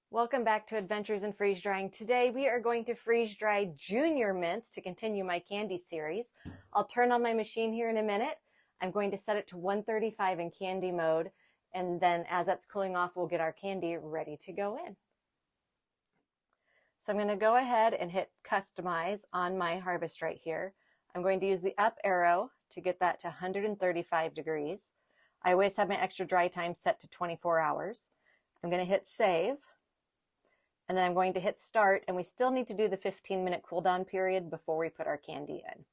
Welcome back to Adventures in Freeze Drying. Today we are going to freeze dry junior mints to continue my candy series. I'll turn on my machine here in a minute. I'm going to set it to 135 in candy mode, and then as that's cooling off, we'll get our candy ready to go in. So I'm going to go ahead and hit customize on my Hrvest right here. I'm going to use the up arrow to get that to 135 degrees. I always have my extra dry time set to 24 hours. I'm going to hit save. And then I'm going to hit start, and we still need to do the 15-minute cool down period before we put our candy in.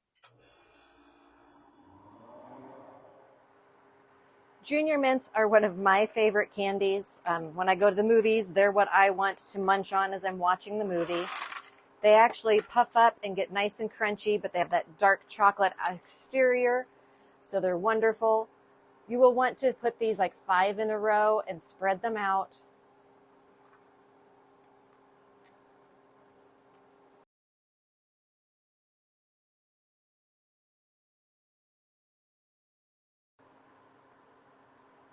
Junior mints are one of my favorite candies. When I go to the movies, they're what I want to munch on as I'm watching the movie. They actually puff up and get nice and crunchy, but they have that dark chocolate exterior, so they're wonderful. You will want to put these like 5 in a row and spread them out.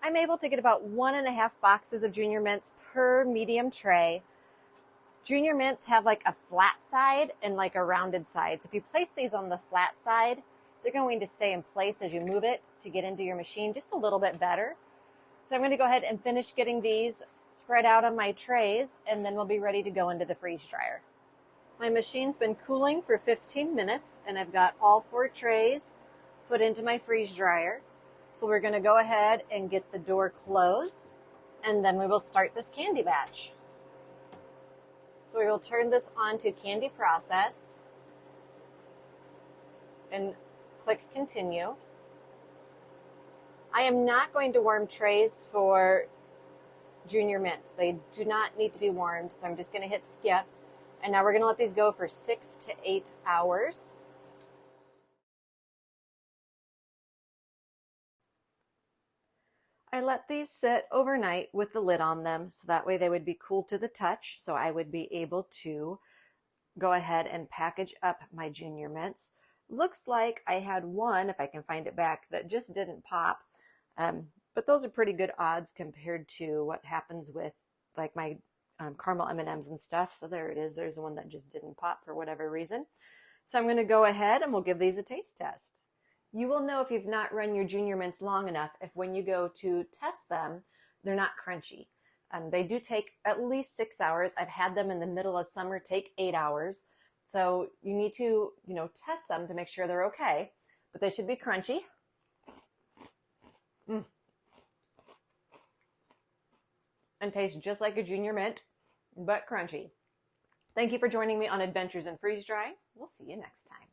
I'm able to get about 1.5 boxes of junior mints per medium tray. Junior mints have like a flat side and like a rounded side. So if you place these on the flat side, they're going to stay in place as you move it to get into your machine just a little bit better. So I'm going to go ahead and finish getting these spread out on my trays, and then we'll be ready to go into the freeze dryer. My machine's been cooling for 15 minutes, and I've got all 4 trays put into my freeze dryer. So we're going to go ahead and get the door closed, and then we will start this candy batch. So we will turn this on to candy process and click continue. I am not going to warm trays for junior mints. They do not need to be warmed, so I'm just going to hit skip. And now we're going to let these go for 6 to 8 hours. I let these sit overnight with the lid on them, so that way they would be cool to the touch, so I would be able to go ahead and package up my junior mints. Looks like I had one, if I can find it back, that just didn't pop, but those are pretty good odds compared to what happens with like my caramel M&Ms and stuff. So there it is. There's the one that just didn't pop for whatever reason. So I'm going to go ahead and we'll give these a taste test. You will know if you've not run your junior mints long enough if when you go to test them, they're not crunchy. They do take at least 6 hours. I've had them in the middle of summer take 8 hours. So you need to, test them to make sure they're okay. But they should be crunchy. And taste just like a junior mint, but crunchy. Thank you for joining me on Adventures in Freeze Drying. We'll see you next time.